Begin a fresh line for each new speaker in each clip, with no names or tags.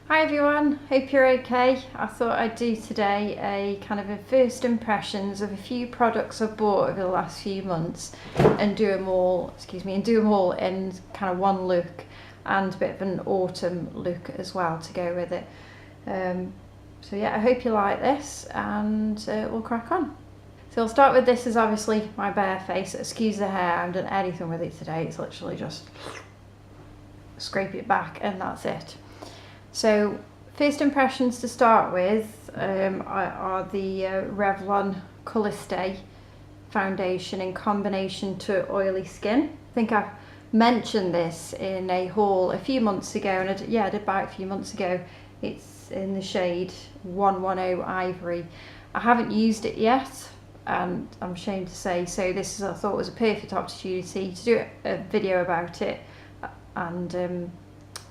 Hi everyone, hope you're okay. I thought I'd do today a kind of a first impressions of a few products I've bought over the last few months and do them all in kind of one look and a bit of an autumn look as well to go with it. So yeah, I hope you like this and we'll crack on. So I'll start with this is obviously my bare face. Excuse the hair, I haven't done anything with it today. It's literally just scrape it back and that's it. So first impressions to start with are the Revlon Colour Stay foundation in combination to oily skin. I think I mentioned this in a haul a few months ago, and I did buy it a few months ago. It's in the shade 110 Ivory. I haven't used it yet, and I'm ashamed to say, so this is, I thought was a perfect opportunity to do a video about it and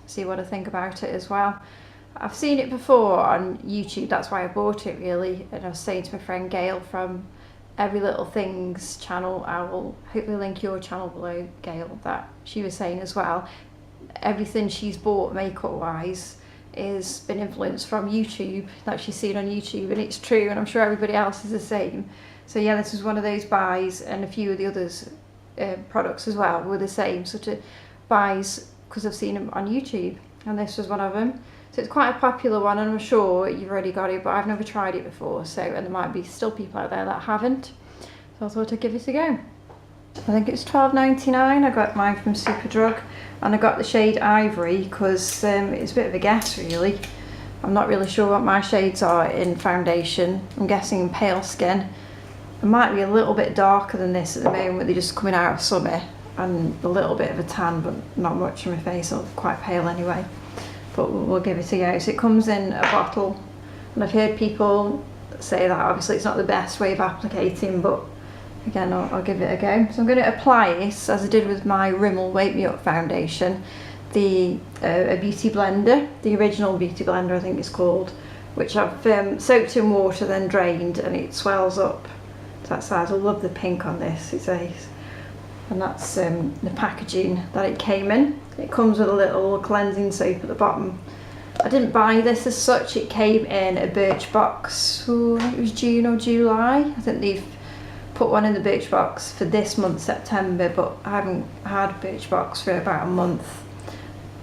see what I think about it as well. I've seen it before on YouTube, that's why I bought it really, and I was saying to my friend Gail from Every Little Things channel, I will hopefully link your channel below, Gail, that she was saying as well, everything she's bought makeup wise is been influenced from YouTube, that she's seen on YouTube, and it's true, and I'm sure everybody else is the same. So yeah, this was one of those buys, and a few of the others products as well were the same sort of buys because I've seen them on YouTube, and this was one of them. So it's quite a popular one, and I'm sure you've already got it, but I've never tried it before, so, and there might be still people out there that haven't, so I thought I'd give it a go. I think it's £12.99. I got mine from Superdrug, and I got the shade Ivory because it's a bit of a guess really. I'm not really sure what my shades are in foundation. I'm guessing pale skin. It might be a little bit darker than this at the moment, they're just coming out of summer, and a little bit of a tan, but not much on my face. I'm quite pale anyway, but we'll give it a go. So it comes in a bottle, and I've heard people say that obviously it's not the best way of applicating, but again, I'll give it a go. So I'm going to apply this as I did with my Rimmel Wake Me Up foundation, a beauty blender, the original beauty blender I think it's called, which I've soaked in water then drained, and it swells up to that size. I love the pink on this, it says. And that's the packaging that it came in. It comes with a little cleansing soap at the bottom. I didn't buy this as such, it came in a Birchbox, I think it was June or July. I think they've put one in the Birchbox for this month, September, but I haven't had Birchbox for about a month.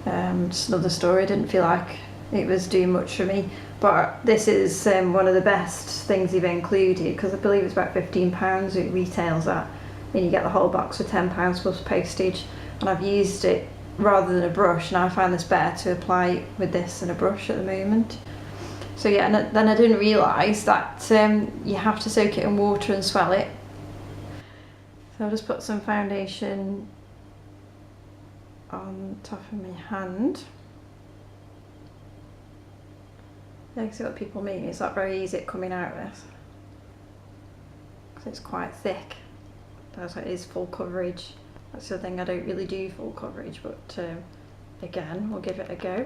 Just another story, I didn't feel like it was doing much for me. But this is one of the best things they've included, because I believe it's about £15 it retails at. And you get the whole box for £10 plus postage, and I've used it rather than a brush, and I find this better to apply with this than a brush at the moment. So yeah, and then I didn't realise that you have to soak it in water and swell it. So I'll just put some foundation on top of my hand. Yeah, you can see what people mean, it's not very easy at coming out of this, because it's quite thick. That's what it is, full coverage. That's the thing, I don't really do full coverage, but again, we'll give it a go.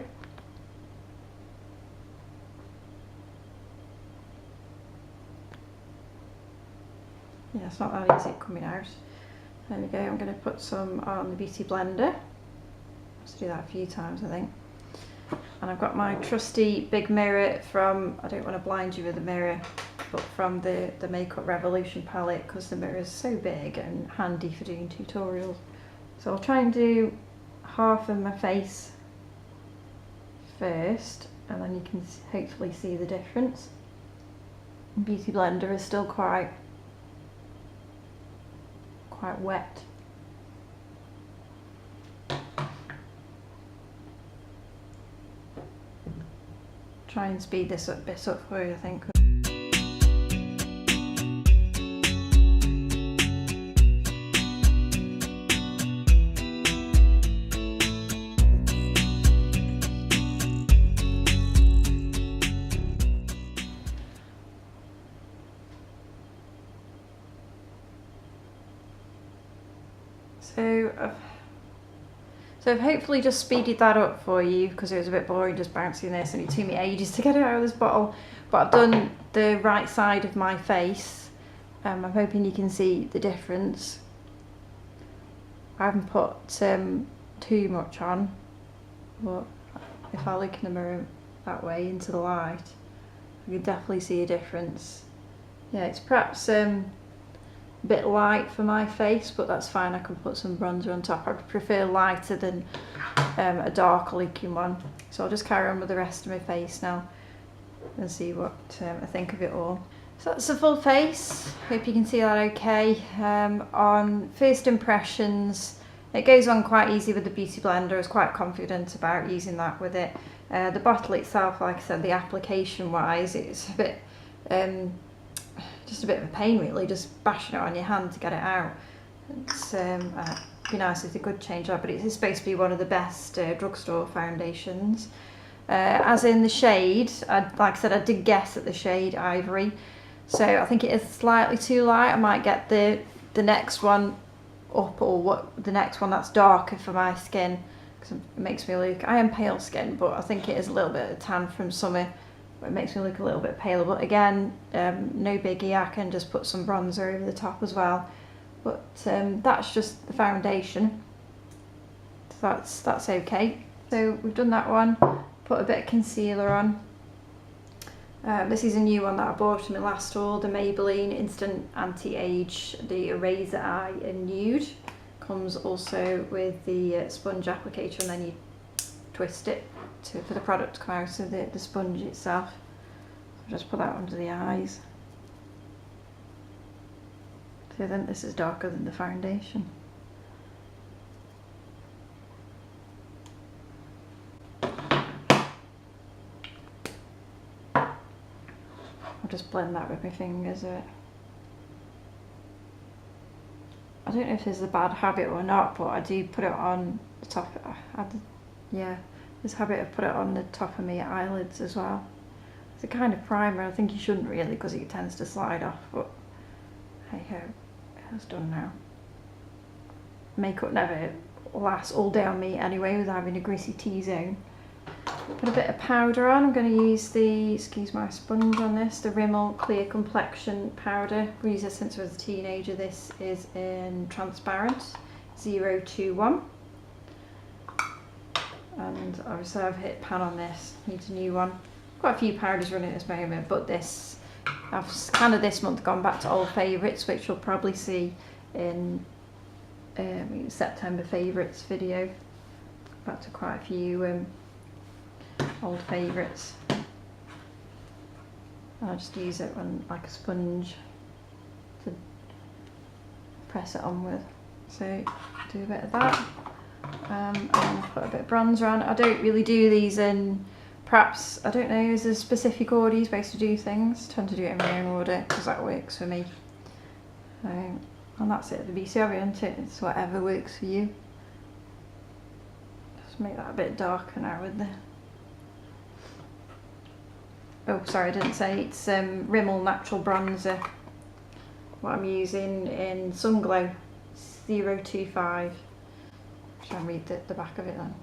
Yeah, it's not that easy coming out. There we go, I'm going to put some on the beauty blender. Let's do that a few times, I think. And I've got my trusty big mirror from, I don't want to blind you with the mirror, but from the Makeup Revolution palette, because the mirror is so big and handy for doing tutorials. So I'll try and do half of my face first, and then you can hopefully see the difference. Beauty blender is still quite wet. Try and speed this up a bit up for you, I think. So I've hopefully just speeded that up for you, because it was a bit boring just bouncing this, and it took me ages to get it out of this bottle. But I've done the right side of my face. I'm hoping you can see the difference. I haven't put too much on, but if I look in the mirror that way into the light, you can definitely see a difference. Yeah, it's perhaps a bit light for my face, but that's fine. I can put some bronzer on top. I prefer lighter than a darker looking one. So I'll just carry on with the rest of my face now and see what I think of it all. So that's the full face. Hope you can see that okay. On first impressions, it goes on quite easy with the Beauty Blender. I was quite confident about using that with it. The bottle itself, like I said, the application wise, it's a bit just a bit of a pain really, just bashing it on your hand to get it out. It's be nice if they could change that, but it is supposed to be one of the best drugstore foundations. As in the shade, like I said, I did guess at the shade Ivory, so I think it is slightly too light. I might get the next one up, or the next one that's darker for my skin, because it makes me look, I am pale skin, but I think it is a little bit of tan from summer. It makes me look a little bit paler, but again, no biggie, I can just put some bronzer over the top as well. But that's just the foundation, so that's okay. So we've done that one, put a bit of concealer on. This is a new one that I bought in my last haul, the Maybelline Instant Anti-Age, the Eraser Eye in Nude. Comes also with the sponge applicator, and then you twist it for the product to come out of the sponge itself. So just put that under the eyes. So then this is darker than the foundation. I'll just blend that with my fingers a bit. I don't know if this is a bad habit or not, but I do put it on the top. This habit of put it on the top of my eyelids as well. It's a kind of primer. I think you shouldn't really, because it tends to slide off, but hey ho, it's done now. Makeup never lasts all day on me anyway, with having a greasy T-zone. Put a bit of powder on. I'm going to use the, excuse my sponge on this, the Rimmel Clear Complexion Powder. I've used it since I was a teenager. This is in Transparent 021. And obviously I've hit pan on this, need a new one. Quite a few powders running at this moment, but this, I've kind of this month gone back to old favourites, which you'll probably see in September favourites video. Back to quite a few old favourites. I'll just use it on like a sponge to press it on with. So do a bit of that. And put a bit of bronzer on. I don't really do these in, perhaps, I don't know, is there a specific order you're supposed to do things? I tend to do it in my own order because that works for me. So, and that's it, the BCR, isn't it? It's whatever works for you. Just make that a bit darker now with the, oh sorry, I didn't say, it's Rimmel Natural Bronzer. What I'm using in Sun Glow 025. Try and read the back of it then.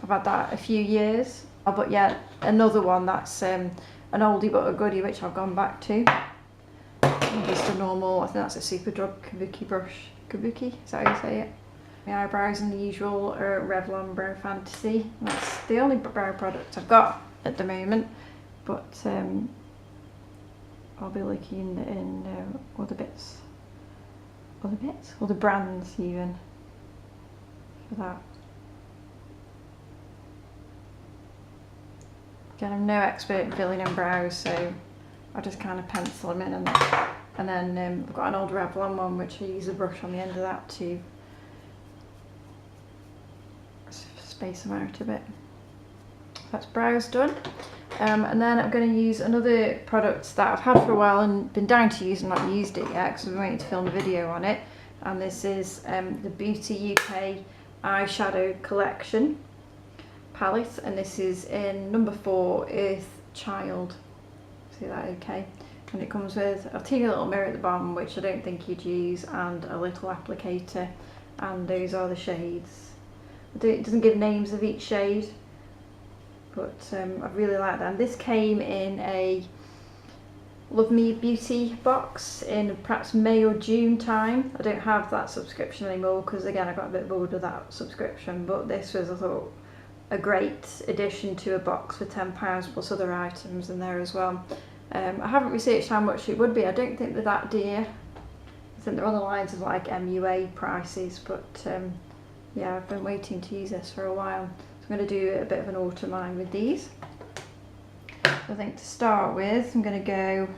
I've had that a few years, but yeah, another one that's an oldie but a goodie, which I've gone back to. Just a normal, I think that's a Superdrug Kabuki brush. Kabuki, is that how you say it? My eyebrows in the usual Revlon Brow Fantasy. That's the only brow product I've got at the moment, but I'll be looking in other brands even for that. Again, I'm no expert in filling in brows, so I just kind of pencil them in, and then I've got an old Revlon one which I use a brush on the end of that to space them out a bit. That's brows done. And then I'm going to use another product that I've had for a while and been down to use and not used it yet because I've been waiting to film a video on it. And this is the Beauty UK Eyeshadow Collection palette, and this is in number 4, Earth Child. See that okay? And it comes with a teeny little mirror at the bottom, which I don't think you'd use, and a little applicator, and those are the shades. It doesn't give names of each shade, but I really like that. And this came in a Love Me Beauty box in perhaps May or June time. I don't have that subscription anymore because again I got a bit bored of that subscription, but this was, I thought, a great addition to a box for £10 plus other items in there as well. I haven't researched how much it would be. I don't think they're that dear. I think they're on the lines of like MUA prices, but yeah, I've been waiting to use this for a while. So I'm going to do a bit of an autumn line with these. So I think to start with, I'm going to go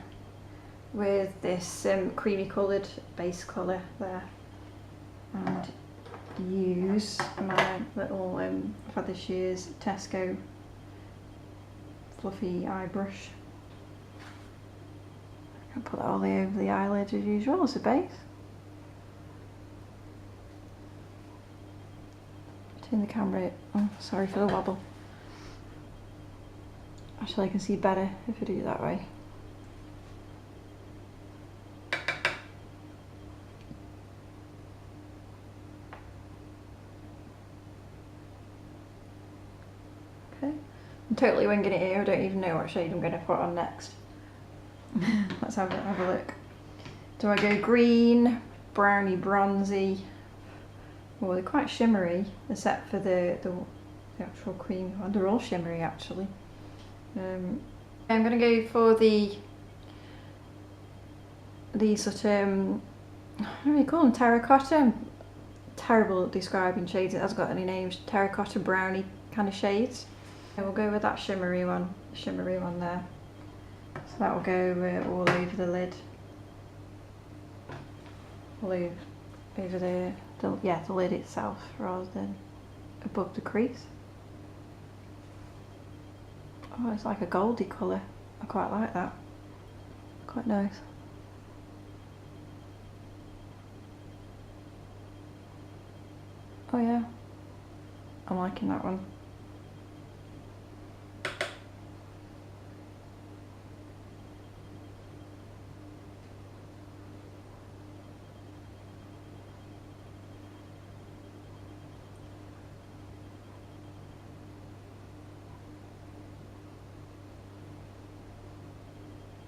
with this creamy coloured base colour there, and use my little I've had this year's Tesco fluffy eye brush. I'll put that all over the eyelid as usual as a base. Turn the camera, oh sorry for the wobble. Actually I can see better if I do it that way. Okay, I'm totally winging it here, I don't even know what shade I'm going to put on next. Let's have a look. Do I go green, browny, bronzy? Well, they're quite shimmery, except for the actual cream one. They're all shimmery actually. I'm going to go for the sort of, what do we call them? Terracotta? I'm terrible at describing shades, it hasn't got any names. Terracotta browny kind of shades. And we'll go with that shimmery one there. So that will go all over the lid, all over the lid itself rather than above the crease. Oh, it's like a goldy colour. I quite like that. Quite nice. Oh yeah, I'm liking that one.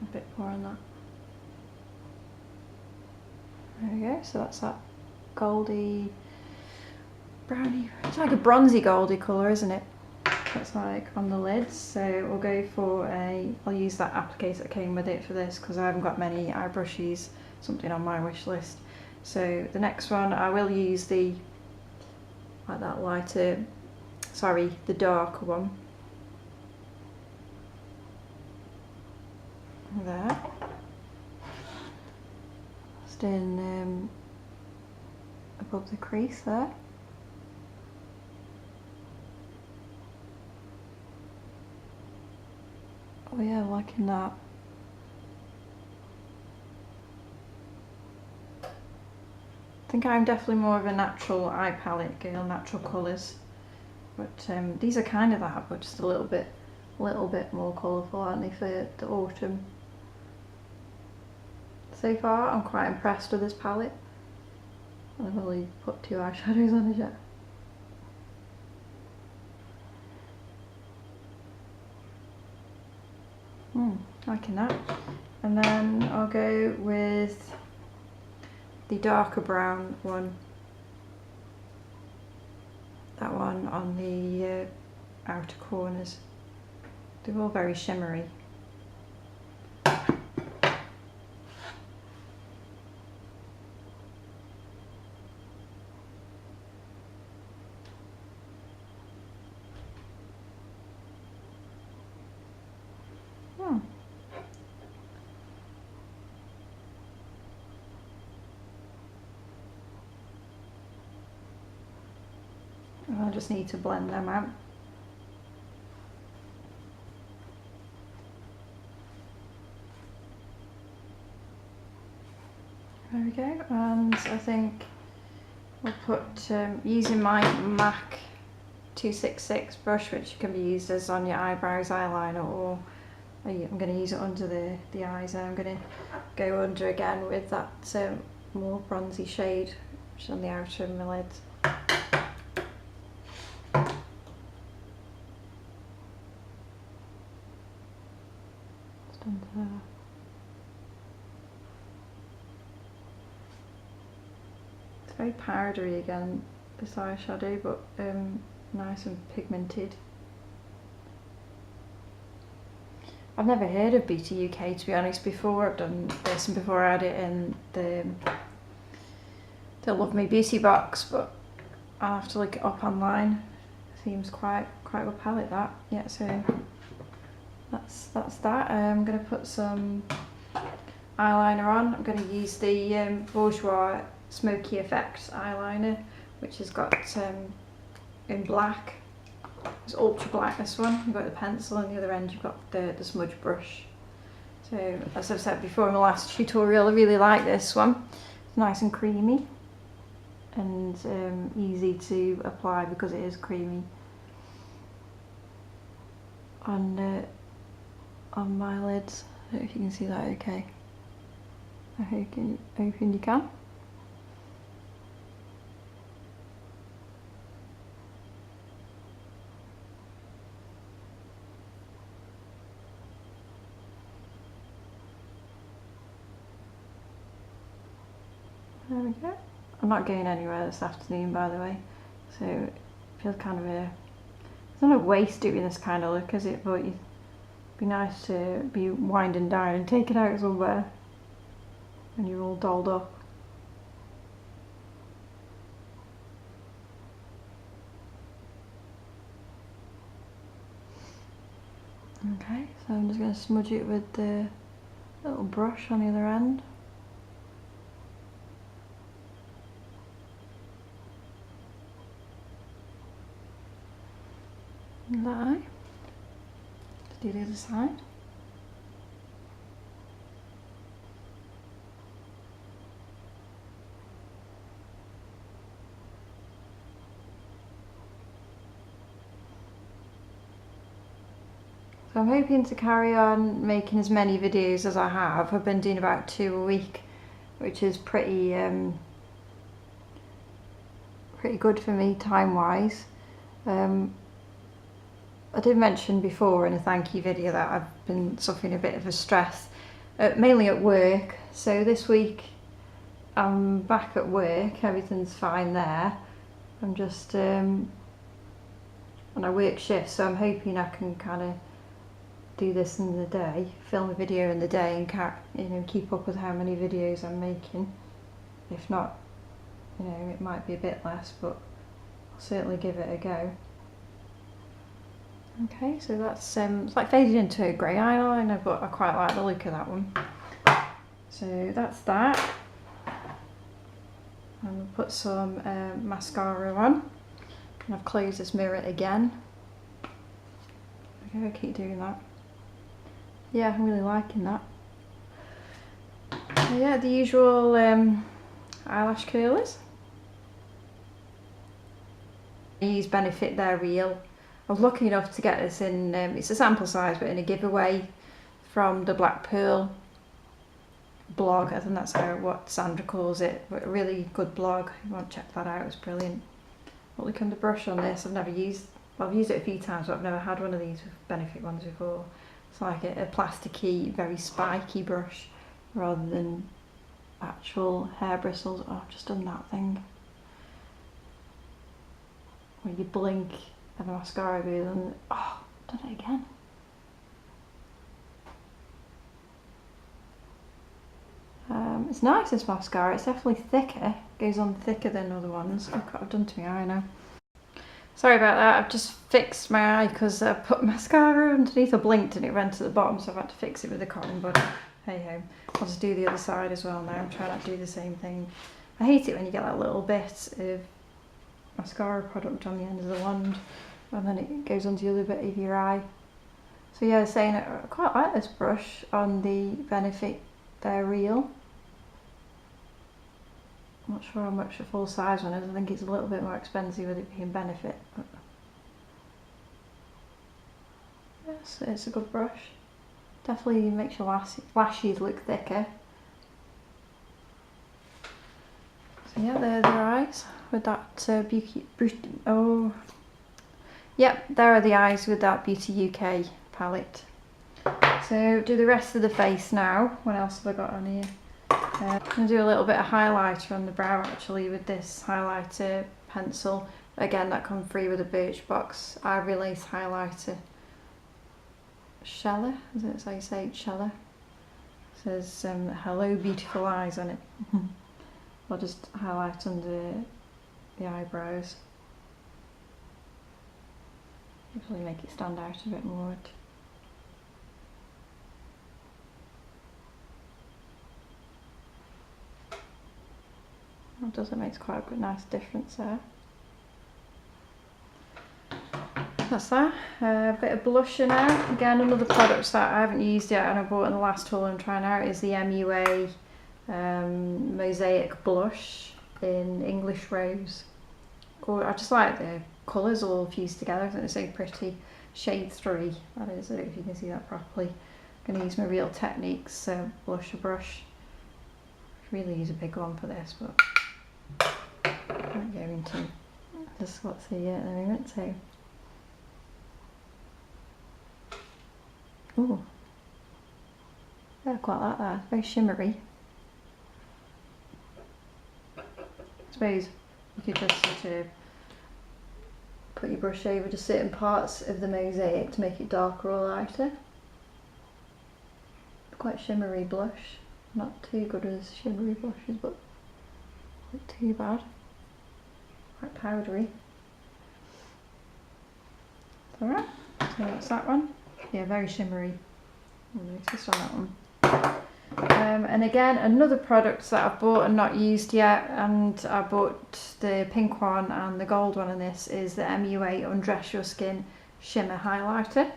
A bit more on that. There we go, so that's that goldy, browny, it's like a bronzy goldy colour, isn't it? That's like on the lids, so we'll go for I'll use that applicator that came with it for this because I haven't got many eye brushes, something on my wish list. So the next one I will use the darker one. There. Just in above the crease there. Oh yeah, I'm liking that. I think I'm definitely more of a natural eye palette girl, natural colours. But these are kind of that, but just a little bit more colourful, aren't they, for the autumn? So far, I'm quite impressed with this palette. I've only put 2 eyeshadows on it yet. Liking that. And then I'll go with the darker brown one. That one on the outer corners. They're all very shimmery. I just need to blend them out. There we go, and I think we'll put, using my MAC 266 brush, which can be used as on your eyebrows, eyeliner, or I'm going to use it under the eyes, and I'm going to go under again with that more bronzy shade, which is on the outer of my lids. Just under there. It's very powdery again, this eyeshadow, but nice and pigmented. I've never heard of Beauty UK, to be honest, before. I've done this and before I had it in the Love Me Beauty box, but I'll have to look it up online. Seems quite a good palette, that. Yeah, so that's that. I'm going to put some eyeliner on. I'm going to use the Bourjois Smoky Effect eyeliner, which has got in black. It's ultra black, this one. You've got the pencil, and the other end you've got the smudge brush. So as I've said before in the last tutorial, I really like this one. It's nice and creamy and easy to apply because it is creamy on my lids. I don't know if you can see that okay. I hope you can. There we go. I'm not going anywhere this afternoon, by the way, so it feels kind of it's not a waste doing this kind of look, is it? But it'd be nice to be winding down and take it out somewhere when you're all dolled up. Okay, so I'm just going to smudge it with the little brush on the other end. And that eye. Let's do the other side. So I'm hoping to carry on making as many videos as I have. I've been doing about 2 a week, which is pretty good for me time-wise. I did mention before in a thank you video that I've been suffering a bit of a stress, mainly at work. So this week I'm back at work, everything's fine there. I'm just and I work shifts, so I'm hoping I can kind of do this in the day, film a video in the day, and keep up with how many videos I'm making. If not, it might be a bit less, but I'll certainly give it a go. Okay, so that's it's like faded into a grey eyeliner, but I quite like the look of that one. So that's that. I'm going to put some mascara on. And I've closed this mirror again. Okay, I keep doing that. Yeah, I'm really liking that. So yeah, the usual eyelash curlers. I use Benefit They're Real. I was lucky enough to get this in, it's a sample size, but in a giveaway from the Black Pearl blog. I think that's what Sandra calls it, but a really good blog. You want to check that out, it's brilliant. But look on the brush on this, I've used it a few times, but I've never had one of these with Benefit ones before. It's like a plasticky, very spiky brush rather than actual hair bristles. Oh, I've just done that thing where you blink and the mascara goes and oh, I've done it again. It's nice, this mascara. It's definitely thicker. It goes on thicker than other ones. Look what I've done to my eye now. Sorry about that. I've just fixed my eye because I put mascara underneath. I blinked and it ran to the bottom, so I've had to fix it with a cotton bud. Hey ho. I'll just do the other side as well now. I'm trying not to do the same thing. I hate it when you get that little bit of mascara product on the end of the wand and then it goes onto the other bit of your eye. So yeah, I was saying I quite like this brush on the Benefit They're Real. I'm not sure how much a full size one is. I think it's a little bit more expensive with it being Benefit. But yes, it's a good brush. Definitely makes your lashes look thicker. So yeah, there are their eyes with that yep, there are the eyes with that Beauty UK palette. So do the rest of the face now. What else have I got on here? I'm going to do a little bit of highlighter on the brow actually with this highlighter pencil. Again, that comes free with a Birchbox Ivory Lace highlighter. Sheller, is it how you say it? Sheller. It says hello beautiful eyes on it. I'll just highlight under the eyebrows. Usually make it stand out a bit more. It does, it makes quite a good, nice difference there. That's that. A bit of blusher now. Again, another product that I haven't used yet and I bought in the last haul I'm trying out is the MUA Mosaic Blush in English Rose. I just like the colours all fused together. I think they're so pretty. Shade 3, that is. I don't know if you can see that properly. I'm going to use my Real Techniques blusher brush. I really use a big one for this, but I won't go into just what's here at the moment. So, oh, yeah, I quite like that. Very shimmery. I suppose you could just sort of put your brush over to certain parts of the mosaic to make it darker or lighter. Quite shimmery blush. Not too good as shimmery blushes, but not too bad. Quite powdery. Alright, so that's that one. Yeah, very shimmery. I noticed on that one. And again, another product that I've bought and not used yet, and I bought the pink one and the gold one in this, is the MUA Undress Your Skin Shimmer Highlighter,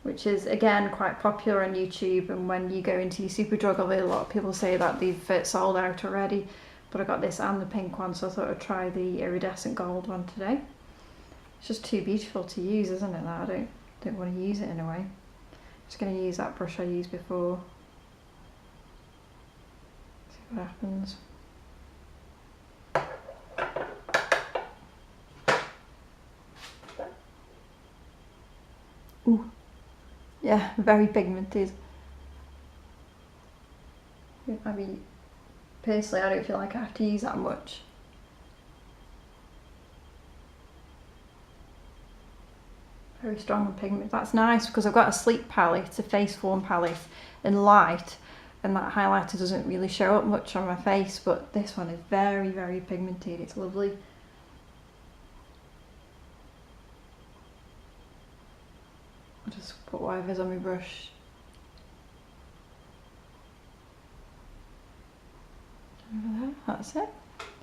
which is again quite popular on YouTube, and when you go into your Superdrug, I've heard a lot of people say that they've sold out already, but I got this and the pink one, so I thought I'd try the iridescent gold one today. It's just too beautiful to use, isn't it, that I don't want to use it in a way. Just going to use that brush I used before. See what happens. Ooh. Yeah, very pigmented. I mean, personally, I don't feel like I have to use that much. Very strong pigment. That's nice because I've got a sleek palette, a face form palette in light, and that highlighter doesn't really show up much on my face, but this one is very, very pigmented. It's lovely. I'll just put whatever's on my brush. Over there, that's it.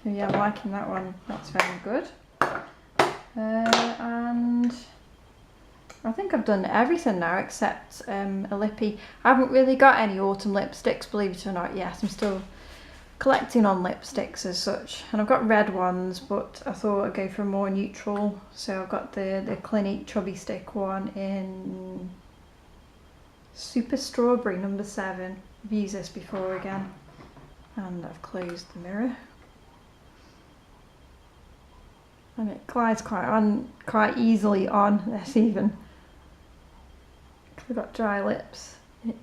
So yeah, I'm liking that one. That's very good. And I think I've done everything now except a lippy. I haven't really got any autumn lipsticks, believe it or not, yet. I'm still collecting on lipsticks as such. And I've got red ones, but I thought I'd go for a more neutral. So I've got the Clinique Chubby Stick one in Super Strawberry number 7. I've used this before again. And I've closed the mirror. And it glides quite easily on this even. I've got dry lips. It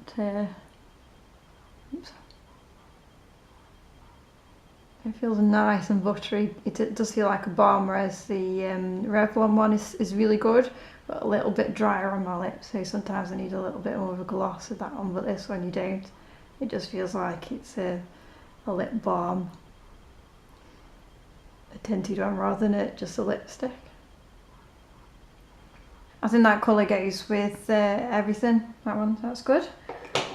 feels nice and buttery. It does feel like a balm, whereas the Revlon one is really good, but a little bit drier on my lips. So sometimes I need a little bit more of a gloss with that one, but this one you don't. It just feels like it's a lip balm. A tinted one rather than just a lipstick. I think that colour goes with everything, that one, that's good.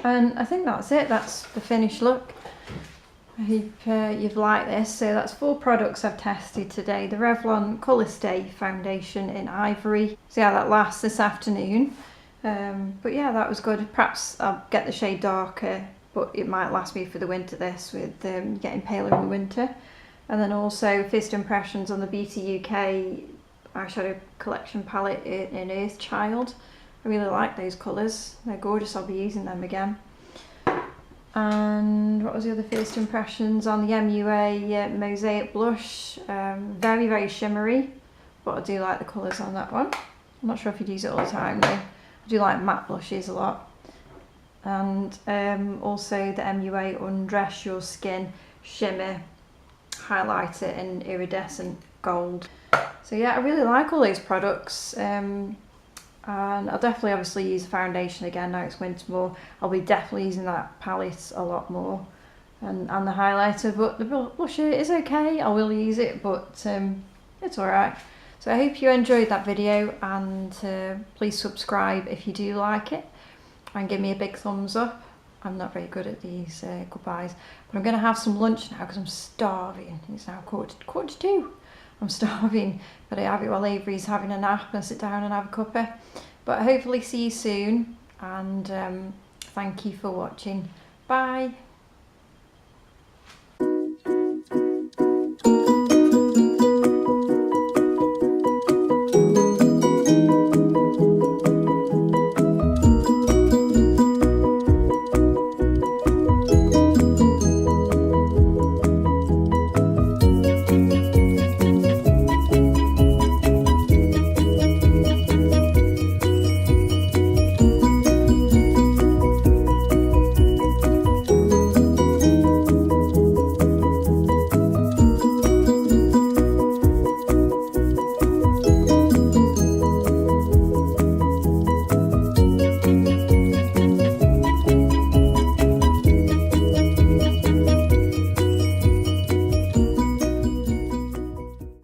And I think that's it, that's the finished look. I hope you've liked this. So that's 4 products I've tested today. The Revlon Colour Stay Foundation in Ivory. See how that lasts this afternoon. But yeah, that was good. Perhaps I'll get the shade darker, but it might last me for the winter, this, with getting paler in the winter. And then also First Impressions on the Beauty UK eyeshadow collection palette in Earthchild. I really like those colours. They're gorgeous. I'll be using them again. And what was the other First Impressions on the MUA Mosaic Blush? Very, very shimmery, but I do like the colours on that one. I'm not sure if you'd use it all the time though. I do like matte blushes a lot. And also the MUA Undress Your Skin Shimmer Highlighter in Iridescent gold. So yeah, I really like all these products. And I'll definitely obviously use the foundation again now it's winter more. I'll be definitely using that palette a lot more. And the highlighter, but the blusher is okay. I will use it, but it's alright. So I hope you enjoyed that video, and please subscribe if you do like it, and give me a big thumbs up. I'm not very good at these goodbyes, but I'm going to have some lunch now because I'm starving. It's now quarter to 2. I'm starving, but I have it while Avery's having a nap and sit down and have a cuppa. But hopefully see you soon, and thank you for watching. Bye.